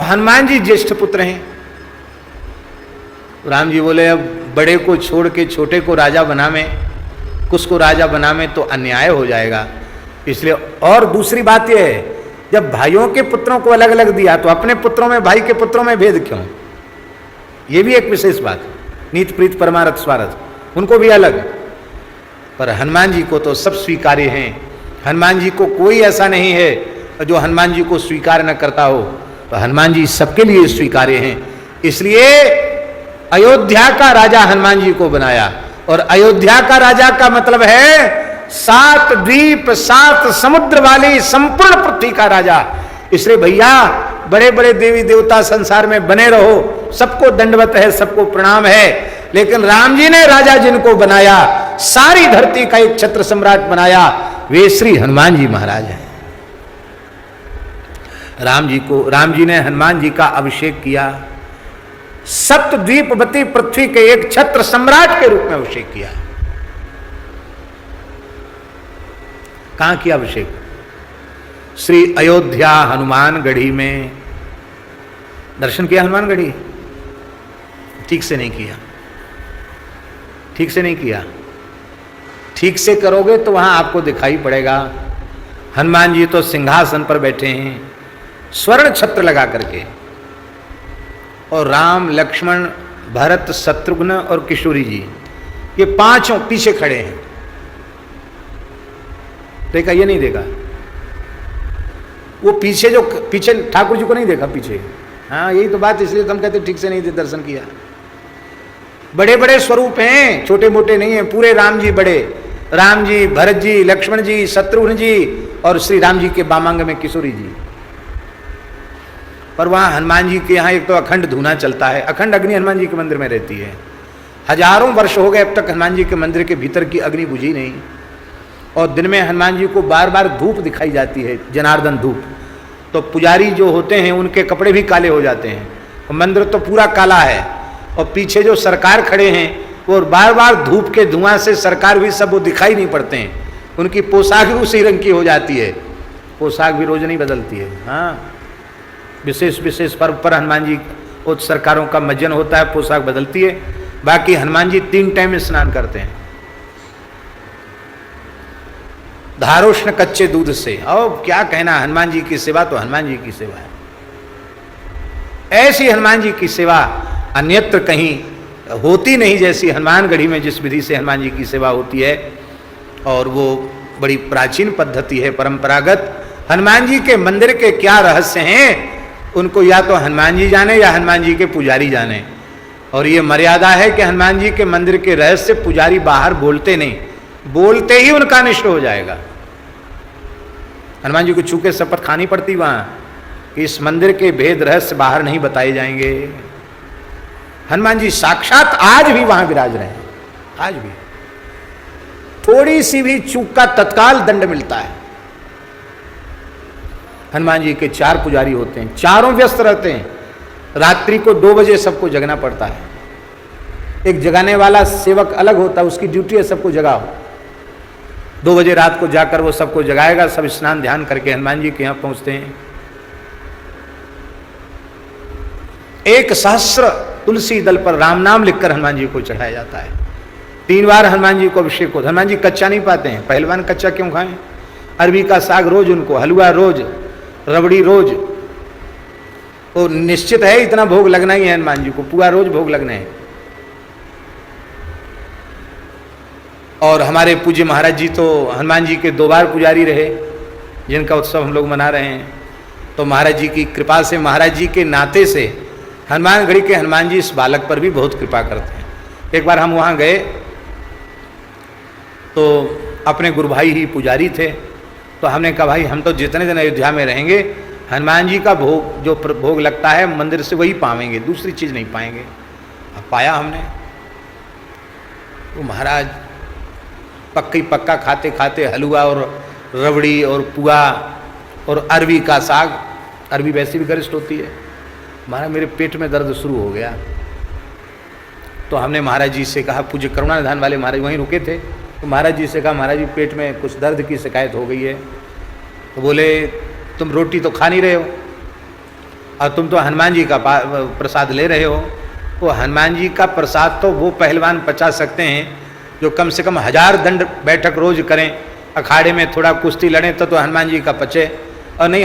हनुमान जी ज्येष्ठ पुत्र हैं। राम जी बोले अब बड़े को छोड़ के छोटे को राजा बनावे, कुछ को राजा बनावे तो अन्याय हो जाएगा, इसलिए। और दूसरी बात यह है, जब भाइयों के पुत्रों को अलग अलग दिया तो अपने पुत्रों में, भाई के पुत्रों में भेद क्यों? यह भी एक विशेष बात है। नीत प्रीत परमारथ स्वार्थ, उनको भी अलग। पर हनुमान जी को तो सब स्वीकार्य हैं। हनुमान जी को कोई ऐसा नहीं है जो हनुमान जी को स्वीकार न करता हो, तो हनुमान जी सबके लिए स्वीकार्य हैं। इसलिए अयोध्या का राजा हनुमान जी को बनाया। और अयोध्या का राजा का मतलब है 7 द्वीप 7 समुद्र वाली संपूर्ण पृथ्वी का राजा। इसलिए भैया बड़े बड़े देवी देवता संसार में बने रहो, सबको दंडवत है, सबको प्रणाम है, लेकिन राम जी ने राजा जिनको बनाया, सारी धरती का एक छत्र सम्राट बनाया, वे श्री हनुमान जी महाराज हैं। राम जी ने हनुमान जी का अभिषेक किया, सप्तद्वीपवती पृथ्वी के एक छत्र सम्राट के रूप में अभिषेक किया। कहां किया अभिषेक? श्री अयोध्या हनुमानगढ़ी में। दर्शन किया हनुमानगढ़ी? ठीक से नहीं किया, ठीक से नहीं किया। ठीक से करोगे तो वहां आपको दिखाई पड़ेगा। हनुमान जी तो सिंहासन पर बैठे हैं स्वर्ण छत्र लगा करके, और राम लक्ष्मण भरत शत्रुघ्न और किशोरी जी ये पांचों पीछे खड़े हैं। देखा? ये नहीं देखा? वो पीछे जो पीछे ठाकुर जी को नहीं देखा पीछे? हाँ, यही तो बात, इसलिए तो हम कहते ठीक से नहीं दर्शन किया। बड़े बड़े स्वरूप हैं, छोटे मोटे नहीं हैं, पूरे राम जी बड़े। राम जी, भरत जी, लक्ष्मण जी, शत्रुघ्न जी और श्री राम जी के बामांग में किशोरी जी। पर वहाँ हनुमान जी के यहाँ एक तो अखंड धूना चलता है, अखंड अग्नि हनुमान जी के मंदिर में रहती है। हजारों वर्ष हो गए अब तक हनुमान जी के मंदिर के भीतर की अग्नि बुझी नहीं। और दिन में हनुमान जी को बार बार धूप दिखाई जाती है, जनार्दन धूप। तो पुजारी जो होते हैं उनके कपड़े भी काले हो जाते हैं, और मंदिर तो पूरा काला है। और पीछे जो सरकार खड़े हैं वो बार बार धूप के धुआं से सरकार भी सब वो दिखाई नहीं पड़ते हैं, उनकी पोशाक भी उसी रंग की हो जाती है। पोशाक भी रोज नहीं बदलती है। हाँ, विशेष विशेष पर्व पर हनुमान जी को सरकारों का मज्जन होता है, पोशाक बदलती है। बाकी हनुमान जी 3 टाइम में स्नान करते हैं, धारोष्ण कच्चे दूध से। और क्या कहना, हनुमान जी की सेवा तो हनुमान जी की सेवा है। ऐसी हनुमान जी की सेवा अन्यत्र कहीं होती नहीं, जैसी हनुमानगढ़ी में जिस विधि से हनुमान जी की सेवा होती है। और वो बड़ी प्राचीन पद्धति है, परंपरागत। हनुमान जी के मंदिर के क्या रहस्य हैं उनको या तो हनुमान जी जाने या हनुमान जी के पुजारी जाने। और ये मर्यादा है कि हनुमान जी के मंदिर के रहस्य पुजारी बाहर बोलते नहीं, बोलते ही उनका अनिष्ट हो जाएगा। हनुमान जी को छू के शपथ खानी पड़ती वहां कि इस मंदिर के भेद रहस्य बाहर नहीं बताए जाएंगे। हनुमान जी साक्षात आज भी वहां विराज रहे हैं, आज भी। थोड़ी सी भी चूक का तत्काल दंड मिलता है। हनुमान जी के 4 पुजारी होते हैं, चारों व्यस्त रहते हैं। रात्रि को 2 बजे सबको जगना पड़ता है। एक जगाने वाला सेवक अलग होता है, उसकी ड्यूटी है सबको जगाओ। 2 बजे रात को जाकर वो सबको जगाएगा। सब स्नान ध्यान करके हनुमान जी के यहाँ पहुंचते हैं। 1 सहस्र तुलसी दल पर राम नाम लिखकर हनुमान जी को चढ़ाया जाता है। 3 बार हनुमान जी को अभिषेक होता है। हनुमान जी कच्चा नहीं पाते हैं, पहलवान कच्चा क्यों खाएं? अरबी का साग रोज, उनको हलवा रोज, रबड़ी रोज। वो निश्चित है इतना भोग लगना ही है हनुमान जी को, पूरा रोज भोग लगना है। और हमारे पूज्य महाराज जी तो हनुमान जी के 2 बार पुजारी रहे, जिनका उत्सव हम लोग मना रहे हैं। तो महाराज जी की कृपा से, महाराज जी के नाते से हनुमानगढ़ी के हनुमान जी इस बालक पर भी बहुत कृपा करते हैं। एक बार हम वहाँ गए तो अपने गुरु भाई ही पुजारी थे। तो हमने कहा भाई हम तो जितने दिन अयोध्या में रहेंगे हनुमान जी का भोग, जो भोग लगता है मंदिर से, वही पावेंगे, दूसरी चीज़ नहीं पाएंगे। अब पाया हमने। तो महाराज पक्का खाते खाते हलवा और रबड़ी और पुआ और अरबी का साग, अरबी वैसे भी गरिष्ठ होती है। महाराज मेरे पेट में दर्द शुरू हो गया। तो हमने महाराज जी से कहा, पूज्य करुणानिधान वाले महाराज वहीं रुके थे, तो महाराज जी से कहा महाराज जी पेट में कुछ दर्द की शिकायत हो गई है। तो बोले तुम रोटी तो खा नहीं रहे हो। और तुम तो हनुमान जी का प्रसाद ले रहे हो। वो हनुमान जी का प्रसाद तो वो पहलवान पचा सकते हैं जो कम से कम 1000 दंड बैठक रोज करें, अखाड़े में थोड़ा कुश्ती लड़ें तो हनुमान जी का पचे। और नहीं,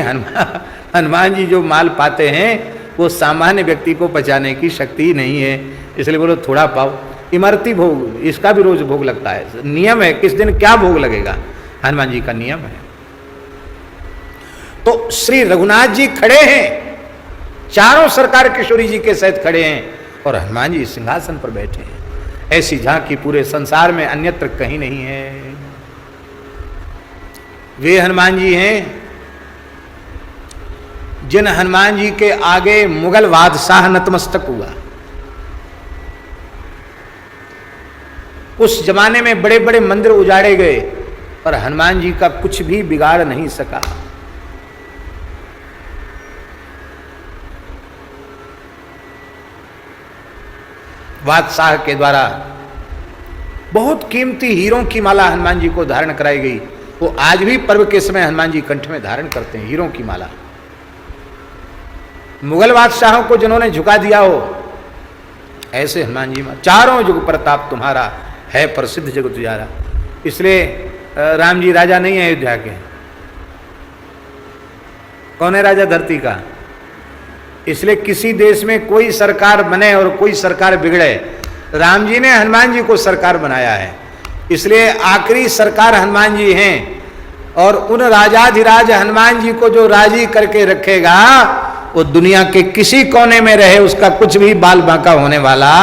हनुमान जी जो माल पाते हैं वो सामान्य व्यक्ति को पचाने की शक्ति ही नहीं है। इसलिए बोलो थोड़ा पाओ। इमरती भोग, इसका भी रोज भोग लगता है, नियम है, किस दिन क्या भोग लगेगा, हनुमान जी का नियम है। तो श्री रघुनाथ जी खड़े हैं, चारों सरकार किशोरी जी के सहित खड़े हैं और हनुमान जी सिंहासन पर बैठे हैं। ऐसी झांकी पूरे संसार में अन्यत्र कहीं नहीं है। वे हनुमान जी हैं जिन हनुमान जी के आगे मुगल बादशाह नतमस्तक हुआ। उस जमाने में बड़े बड़े मंदिर उजाड़े गए पर हनुमान जी का कुछ भी बिगाड़ नहीं सका। बादशाह के द्वारा बहुत कीमती हीरों की माला हनुमान जी को धारण कराई गई। वो आज भी पर्व के समय हनुमान जी कंठ में धारण करते हैं हीरों की माला। मुगल बादशाहों को जिन्होंने झुका दिया हो ऐसे हनुमान जी, चारों युग प्रताप तुम्हारा है प्रसिद्ध जगत उजारा। इसलिए राम जी राजा नहीं है अयोध्या के। कौन है राजा धरती का? इसलिए किसी देश में कोई सरकार बने और कोई सरकार बिगड़े, राम जी ने हनुमान जी को सरकार बनाया है। इसलिए आखिरी सरकार हनुमान जी हैं और उन राजाधिराज हनुमान जी को जो राजी करके रखेगा वो दुनिया के किसी कोने में रहे उसका कुछ भी बाल बांका होने वाला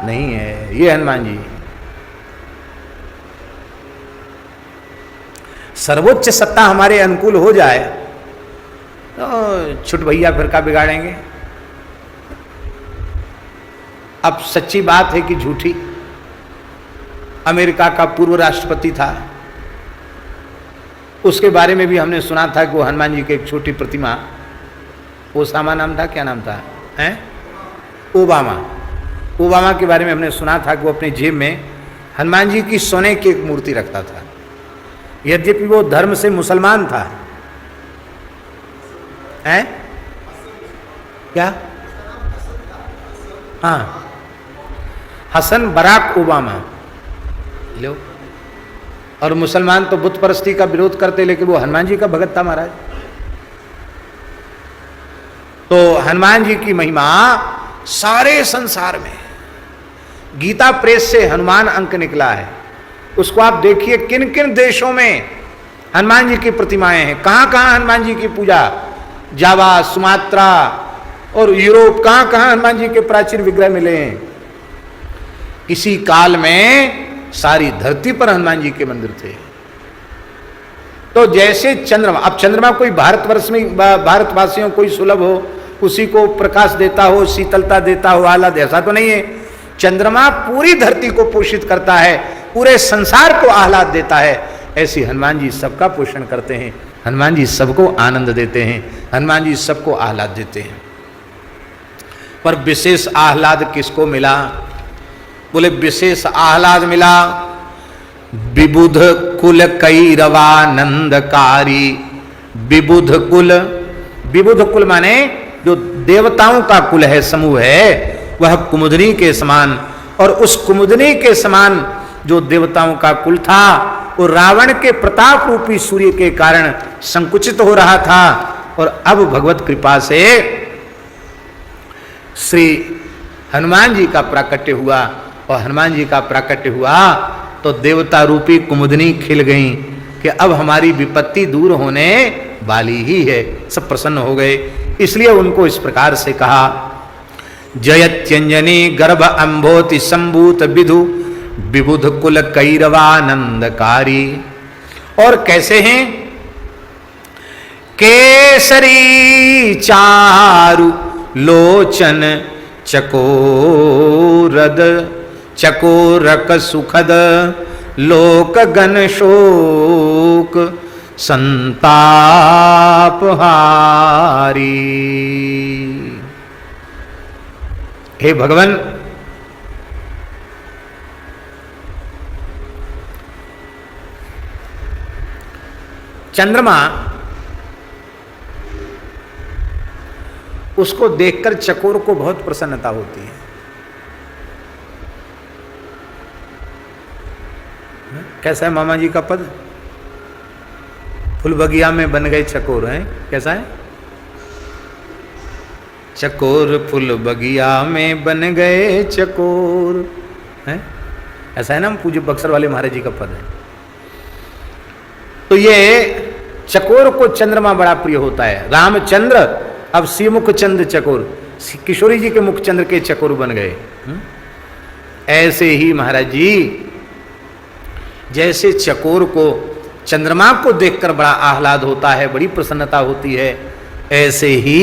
नहीं है। ये हनुमान जी सर्वोच्च सत्ता हमारे अनुकूल हो जाए तो छुट भैया फिर का बिगाड़ेंगे। अब सच्ची बात है कि झूठी। अमेरिका का पूर्व राष्ट्रपति था, उसके बारे में भी हमने सुना था कि वो हनुमान जी की एक छोटी प्रतिमा, ओसामा नाम था, क्या नाम था, हैं ओबामा के बारे में हमने सुना था कि वो अपने जेब में हनुमान जी की सोने की एक मूर्ति रखता था। यद्यपि वो धर्म से मुसलमान था। हैं क्या? हाँ, हसन बराक ओबामा लो। और मुसलमान तो बुत परस्ती का विरोध करते, लेकिन वो हनुमान जी का भगत था महाराज। तो हनुमान जी की महिमा सारे संसार में, गीता प्रेस से हनुमान अंक निकला है, उसको आप देखिए किन किन देशों में हनुमान जी की प्रतिमाएं हैं, कहां कहां हनुमान जी की पूजा, जावा, सुमात्रा और यूरोप, कहां कहां हनुमान जी के प्राचीन विग्रह मिले हैं। इसी काल में सारी धरती पर हनुमान जी के मंदिर थे। तो जैसे चंद्रमा, अब चंद्रमा कोई भारतवर्ष में भारतवासियों कोई सुलभ हो, उसी को प्रकाश देता हो, शीतलता देता हो, आह्लाद, ऐसा तो नहीं है। चंद्रमा पूरी धरती को पोषित करता है, पूरे संसार को आह्लाद देता है। ऐसी हनुमान जी सबका पोषण करते हैं, हनुमान जी सबको आनंद देते हैं, हनुमान जी सबको आह्लाद देते हैं। पर विशेष आह्लाद किसको मिला? बोले विशेष आह्लाद मिला विबुध कुल कैरवानंदकारी। विबुध कुल माने जो देवताओं का कुल है, समूह है, वह कुमुदनी के समान, और उस कुमुदनी के समान जो देवताओं का कुल था वो रावण के प्रताप रूपी सूर्य के कारण संकुचित हो रहा था। और अब भगवत कृपा से श्री हनुमान जी का प्राकट्य हुआ, और हनुमान जी का प्राकट्य हुआ तो देवता रूपी कुमुदनी खिल गई कि अब हमारी विपत्ति दूर होने वाली ही है। सब प्रसन्न हो गए। इसलिए उनको इस प्रकार से कहा, जयत्यंजनी गर्भ अंभोति संभूत विधु विबुध कुल कैरवानंदकारी। और कैसे हैं? केसरी चारु लोचन चकोरद चकोरक सुखद लोक गण शोक संतापहारी। हे भगवान, चंद्रमा उसको देखकर चकोर को बहुत प्रसन्नता होती है। कैसा है मामा जी का पद? फूल बगिया में बन गए चकोर, हैं? कैसा है? चकोर फूल बगिया में बन गए चकोर, हैं? ऐसा है ना पूज्य बक्सर वाले महाराज जी का पद है। तो ये चकोर को चंद्रमा बड़ा प्रिय होता है। रामचंद्र अब श्रीमुख चंद्र चकोर, किशोरी जी के मुख चंद्र के चकोर बन गए। ऐसे ही महाराज जी जैसे चकोर को चंद्रमा को देखकर बड़ा आह्लाद होता है, बड़ी प्रसन्नता होती है, ऐसे ही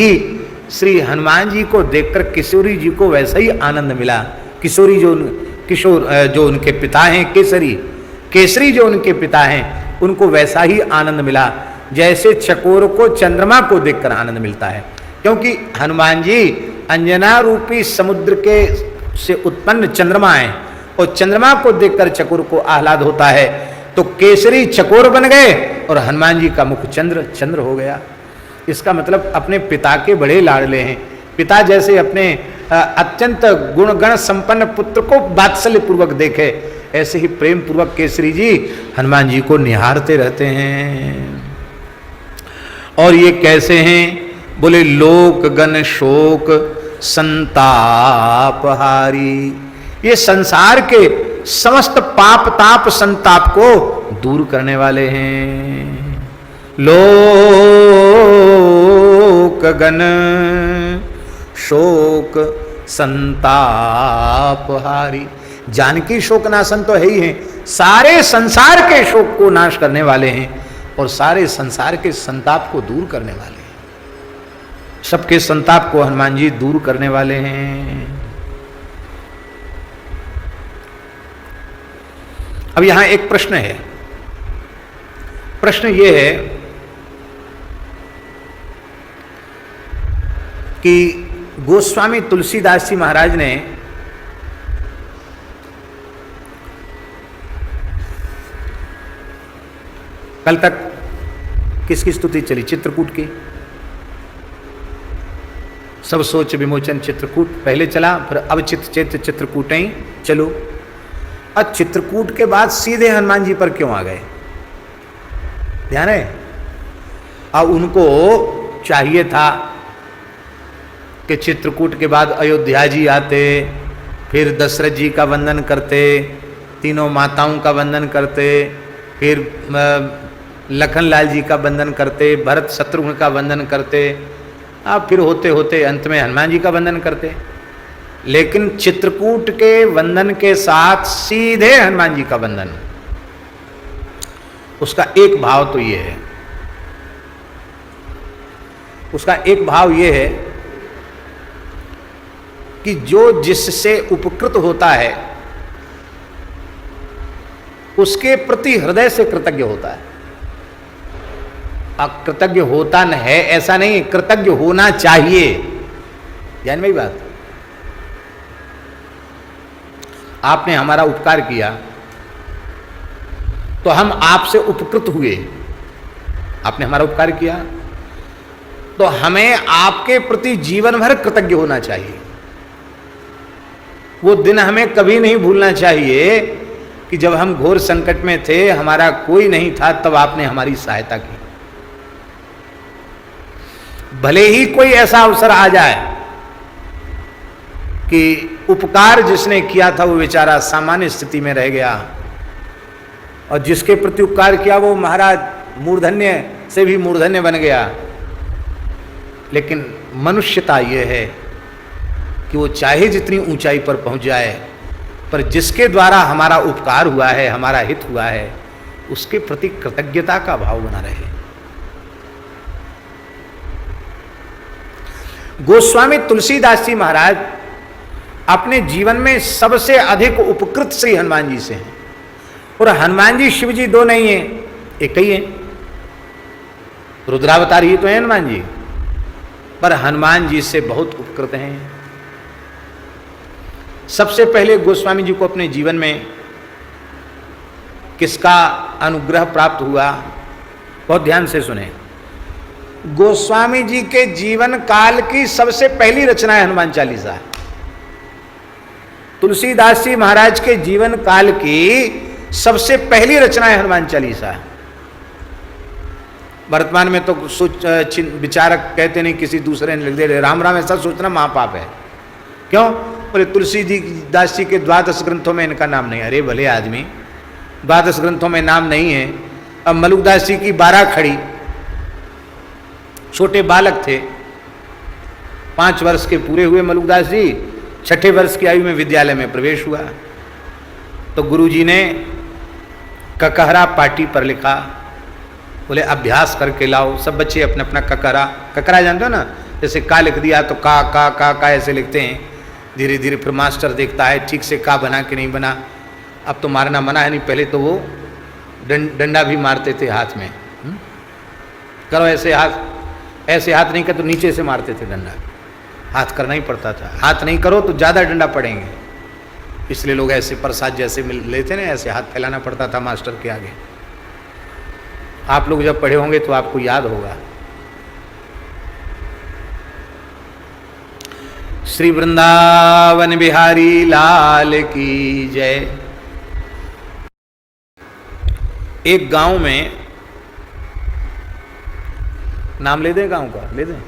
श्री हनुमान जी को देखकर किशोरी जी को वैसा ही आनंद मिला। किशोरी जो उनके पिता हैं, केसरी जो उनके पिता हैं, उनको वैसा ही आनंद मिला जैसे चकोर को चंद्रमा को देखकर आनंद मिलता है। क्योंकि हनुमान जी अंजना रूपी समुद्र के से उत्पन्न चंद्रमा है और चंद्रमा को देखकर चकोर को आह्लाद होता है। तो केसरी चकोर बन गए और हनुमान जी का मुख चंद्र हो गया। इसका मतलब अपने पिता के बड़े लाडले हैं। पिता जैसे अपने अत्यंत गुणगण संपन्न पुत्र को वात्सल्य पूर्वक देखे, ऐसे ही प्रेम पूर्वक केसरी जी हनुमान जी को निहारते रहते हैं। और ये कैसे हैं? बोले लोक गण शोक संतापहारी, ये संसार के समस्त पाप ताप संताप को दूर करने वाले हैं। लोक गण शोक संतापहारी, जानकी शोक नाशन तो है ही है, सारे संसार के शोक को नाश करने वाले हैं और सारे संसार के संताप को दूर करने वाले हैं। सबके संताप को हनुमान जी दूर करने वाले हैं। अब यहां एक प्रश्न है। प्रश्न यह है कि गोस्वामी तुलसीदास जी महाराज ने कल तक किसकी स्तुति चली? चित्रकूट की। सब सोच विमोचन चित्रकूट पहले चला, फिर अब चित्रकूट ही चलो। अब चित्रकूट के बाद सीधे हनुमान जी पर क्यों आ गए? ध्यान है? अब उनको चाहिए था कि चित्रकूट के बाद अयोध्या जी आते, फिर दशरथ जी का वंदन करते, तीनों माताओं का वंदन करते, फिर लखनलाल जी का वंदन करते, भरत शत्रुघ्न का वंदन करते, अब फिर होते होते अंत में हनुमान जी का वंदन करते। लेकिन चित्रकूट के वंदन के साथ सीधे हनुमान जी का वंदन, उसका एक भाव तो ये है, उसका एक भाव ये है कि जो जिससे उपकृत होता है उसके प्रति हृदय से कृतज्ञ होता है। अकृतज्ञ होता न है ऐसा नहीं, कृतज्ञ होना चाहिए। ध्यान में ही बात, आपने हमारा उपकार किया तो हम आपसे उपकृत हुए। आपने हमारा उपकार किया तो हमें आपके प्रति जीवन भर कृतज्ञ होना चाहिए। वो दिन हमें कभी नहीं भूलना चाहिए कि जब हम घोर संकट में थे, हमारा कोई नहीं था, तब आपने हमारी सहायता की। भले ही कोई ऐसा अवसर आ जाए कि उपकार जिसने किया था वो बेचारा सामान्य स्थिति में रह गया और जिसके प्रति उपकार किया वो महाराज मूर्धन्य से भी मूर्धन्य बन गया, लेकिन मनुष्यता ये है कि वो चाहे जितनी ऊंचाई पर पहुंच जाए, पर जिसके द्वारा हमारा उपकार हुआ है, हमारा हित हुआ है, उसके प्रति कृतज्ञता का भाव बना रहे। गोस्वामी तुलसीदास जी महाराज अपने जीवन में सबसे अधिक उपकृत श्री हनुमान जी से हैं। और हनुमान जी शिव जी दो नहीं है, एक ही है, रुद्रावतार ही तो है हनुमान जी, पर हनुमान जी से बहुत उपकृत हैं। सबसे पहले गोस्वामी जी को अपने जीवन में किसका अनुग्रह प्राप्त हुआ? बहुत ध्यान से सुने। गोस्वामी जी के जीवन काल की सबसे पहली रचना है हनुमान चालीसा। तुलसीदास जी महाराज के जीवन काल की सबसे पहली रचना है हनुमान चालीसा। वर्तमान में तो विचारक कहते नहीं, किसी दूसरे ने लिख दे, राम राम ऐसा सोचना महापाप है। क्यों? बोले तुलसीदास जी के द्वादश ग्रंथों में इनका नाम नहीं। अरे भले आदमी, द्वादश ग्रंथों में नाम नहीं है। अब मलुकदास जी की 12 खड़ी, छोटे बालक थे, 5 वर्ष के पूरे हुए मलुकदास जी, 6ठे वर्ष की आयु में विद्यालय में प्रवेश हुआ। तो गुरुजी ने ककहरा पाटी पर लिखा, बोले अभ्यास करके लाओ। सब बच्चे अपना अपना ककहरा जानते हो ना, जैसे का लिख दिया तो का ऐसे लिखते हैं। धीरे धीरे फिर मास्टर देखता है ठीक से का बना कि नहीं बना। अब तो मारना मना है नहीं, पहले तो वो डंडा भी मारते थे हाथ में। करो ऐसे हाथ नहीं कर तो नीचे से मारते थे डंडा, हाथ करना ही पड़ता था। हाथ नहीं करो तो ज़्यादा डंडा पड़ेंगे, इसलिए लोग ऐसे प्रसाद जैसे लेते ना, ऐसे हाथ फैलाना पड़ता था मास्टर के आगे। आप लोग जब पढ़े होंगे तो आपको याद होगा। श्री वृंदावन बिहारी लाल की जय। एक गांव में, नाम ले दें गांव का, ले दें।